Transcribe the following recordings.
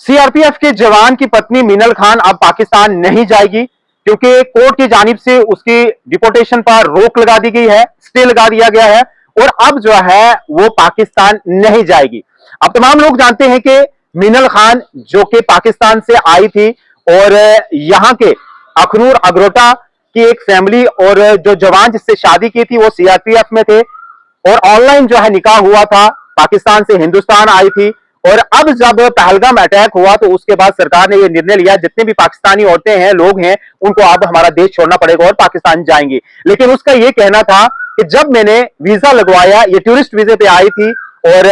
CRPF के जवान की पत्नी मीनल खान अब पाकिस्तान नहीं जाएगी, क्योंकि कोर्ट की जानिब से उसकी डिपोर्टेशन पर रोक लगा दी गई है, स्टे लगा दिया गया है और अब जो है वो पाकिस्तान नहीं जाएगी। अब तमाम लोग जानते हैं कि मीनल खान जो कि पाकिस्तान से आई थी और यहां के अखनूर अग्रोटा की एक फैमिली और जो जवान जिससे शादी की थी वो सीआरपीएफ में थे और ऑनलाइन जो है निकाह हुआ था, पाकिस्तान से हिंदुस्तान आई थी। और अब जब पहलगाम अटैक हुआ तो उसके बाद सरकार ने यह निर्णय लिया जितने भी पाकिस्तानी औरतें हैं, लोग हैं, उनको अब हमारा देश छोड़ना पड़ेगा और पाकिस्तान जाएंगे। लेकिन उसका यह कहना था कि जब मैंने वीजा लगवाया, ये टूरिस्ट वीजे पे आई थी और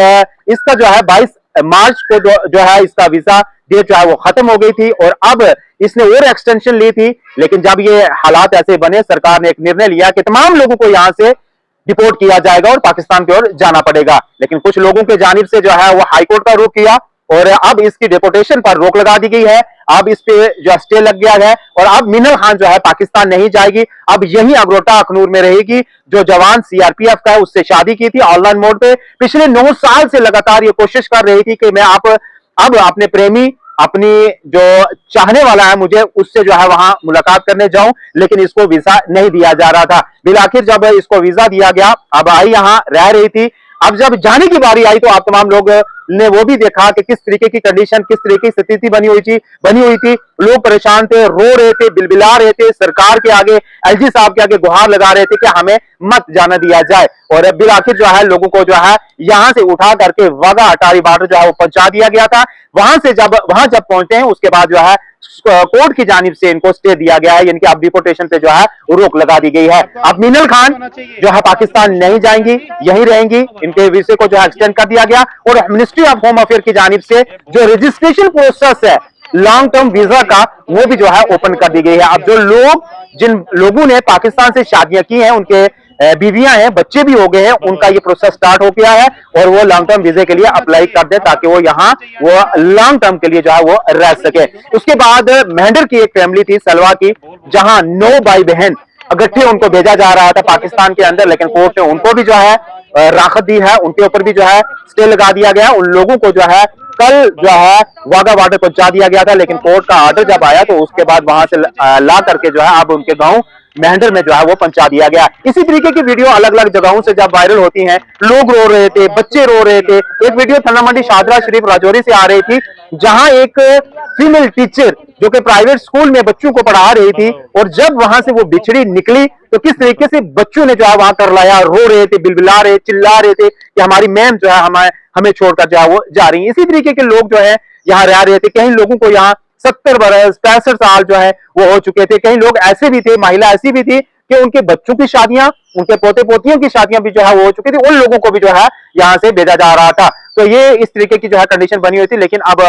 इसका जो है 22 मार्च को जो है इसका वीजा डेट जो है वो खत्म हो गई थी और अब इसने और एक्सटेंशन ली थी। लेकिन जब ये हालात ऐसे बने, सरकार ने एक निर्णय लिया कि तमाम लोगों को यहां से डिपोर्ट किया जाएगा और पाकिस्तान की ओर जाना पड़ेगा। लेकिन कुछ लोगों के जानिब से जो है वो हाईकोर्ट का रुख किया और अब इसकी डिपोर्टेशन पर रोक लगा दी गई है। अब इस पे जो स्टे लग गया है और अब मीनल खान जो है पाकिस्तान नहीं जाएगी, अब यही अग्रोटा अखनूर में रहेगी। जो जवान सीआरपीएफ का है उससे शादी की थी ऑनलाइन मोड पे, पिछले 9 साल से लगातार ये कोशिश कर रही थी कि मैं अब अपने प्रेमी, अपनी जो चाहने वाला है मुझे, उससे जो है वहां मुलाकात करने जाऊं, लेकिन इसको वीजा नहीं दिया जा रहा था। बिलाखिर जब इसको वीजा दिया गया, अब आई यहां रह रही थी। अब जब जाने की बारी आई तो आप तमाम लोग ने वो भी देखा कि किस तरीके की कंडीशन, किस तरीके की स्थिति बनी हुई थी। लोग परेशान थे, रो रहे थे, बिलबिला रहे थे, सरकार के आगे, एलजी साहब के आगे गुहार लगा रहे थे कि हमें मत जाने दिया जाए। और बिल आखिर जो है लोगों को जो है यहां से उठा करके वाघा अटारी बॉर्डर जो है वो पहुंचा दिया गया था। वहां जब पहुंचते हैं उसके बाद जो है कोर्ट की जानिब से इनको स्टे दिया गया है, यानी कि अब डिपोर्टेशन पे जो है रोक लगा दी गई है। अब मीनल खान जो है पाकिस्तान नहीं जाएंगी, यहीं रहेंगी। इनके वीजे को जो है एक्सटेंड कर दिया गया और मिनिस्ट्री ऑफ होम अफेयर की जानिब से जो रजिस्ट्रेशन प्रोसेस है लॉन्ग टर्म वीजा का, वो भी जो है ओपन कर दी गई है। अब जिन लोगों ने पाकिस्तान से शादियां की हैं, उनके बीवियां हैं, बच्चे भी हो गए हैं, उनका ये प्रोसेस स्टार्ट हो गया है और वो लॉन्ग टर्म वीजे के लिए अप्लाई कर दे ताकि वो यहाँ वो लॉन्ग टर्म के लिए जो है वो रह सके। उसके बाद मेहंडर की एक फैमिली थी सलवा की, जहां 9 भाई बहन इकट्ठे उनको भेजा जा रहा था पाकिस्तान के अंदर, लेकिन कोर्ट ने उनको भी जो है राहत दी है, उनके ऊपर भी जो है स्टे लगा दिया गया। उन लोगों को जो है कल जो है वाघा बॉर्डर पहुंचा दिया गया था, लेकिन कोर्ट का ऑर्डर जब आया तो उसके बाद वहां से ला करके जो है अब उनके गांव मेहंडर में जो है वो पहुंचा दिया गया। इसी तरीके की वीडियो अलग अलग जगहों से जब वायरल होती हैं, लोग रो रहे थे, बच्चे रो रहे थे। एक वीडियो थाना मंडी शादरा शरीफ राजौरी से आ रही थी, जहां एक फीमेल टीचर जो कि प्राइवेट स्कूल में बच्चों को पढ़ा रही थी और जब वहां से वो बिछड़ी निकली तो किस तरीके से बच्चों ने जो है वहां कर लाया, रो रहे थे, बिलबिला रहे, चिल्ला रहे थे कि हमारी मैम जो है हमें छोड़कर जो है वो जा रही है। इसी तरीके के लोग जो है यहाँ रह रहे थे। कहीं लोगों को यहाँ 70 बरस 65 साल जो है वो हो चुके थे। कई लोग ऐसे भी थे, महिला ऐसी भी थी कि उनके बच्चों की शादियां, उनके पोते पोतियों की शादियां भी जो है वो हो चुकी थी। उन लोगों को भी जो है यहाँ से भेजा जा रहा था। तो ये इस तरीके की जो है कंडीशन बनी हुई थी। लेकिन अब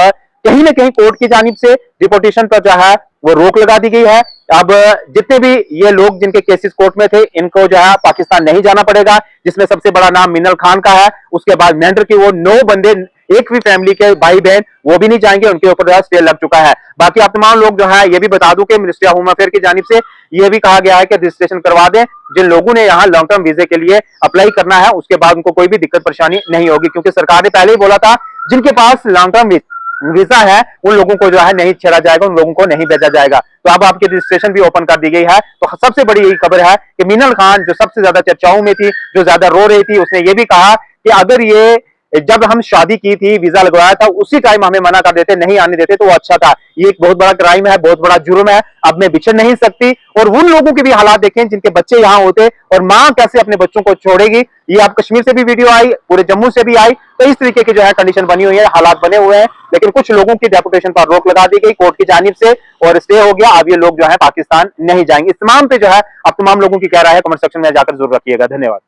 कहीं ना कहीं कोर्ट की जानिब से डिपोर्टेशन पर जो है वो रोक लगा दी गई है। अब जितने भी ये लोग जिनके केसेस कोर्ट में थे, इनको जो है पाकिस्तान नहीं जाना पड़ेगा, जिसमें सबसे बड़ा नाम मीनल खान का है। उसके बाद मेहंडर की वो 9 बंदे, एक भी फैमिली के भाई बहन, वो भी नहीं जाएंगे, उनके ऊपर स्टे लग चुका है। बाकी आप तमाम लोग जो है ये भी बता दूं कि मिनिस्ट्री ऑफ होम अफेयर की जानिब से ये भी कहा गया है कि रजिस्ट्रेशन करवा दें। जिन लोगों ने यहाँ लॉन्ग टर्म वीजे के लिए अप्लाई करना है उसके बाद उनको कोई भी दिक्कत परेशानी नहीं होगी, क्योंकि सरकार ने पहले ही बोला था जिनके पास लॉन्ग टर्म वीजा है उन लोगों को जो है नहीं छेड़ा जाएगा, उन लोगों को नहीं भेजा जाएगा। तो अब आपकी रजिस्ट्रेशन भी ओपन कर दी गई है। तो सबसे बड़ी यही खबर है कि मीनल खान जो सबसे ज्यादा चर्चाओं में थी, जो ज्यादा रो रही थी, उसने ये भी कहा कि अगर ये जब हम शादी की थी, वीजा लगवाया था, उसी टाइम हमें मना कर देते, नहीं आने देते तो वो अच्छा था। ये एक बहुत बड़ा क्राइम है, बहुत बड़ा जुर्म है, अब मैं बिछड़ नहीं सकती। और उन लोगों के भी हालात देखें जिनके बच्चे यहाँ होते और माँ कैसे अपने बच्चों को छोड़ेगी। ये आप कश्मीर से भी वीडियो आई, पूरे जम्मू से भी आई। तो इस तरीके की जो है कंडीशन बनी हुई है, हालात बने हुए हैं। लेकिन कुछ लोगों की डेपुटेशन पर रोक लगा दी गई कोर्ट की जानिब से और स्टे हो गया। अब ये लोग जो है पाकिस्तान नहीं जाएंगे। इस तमाम पे जो है अब तमाम लोगों की कह रहा है, कमेंट सेक्शन में जाकर जरूर रखिएगा। धन्यवाद।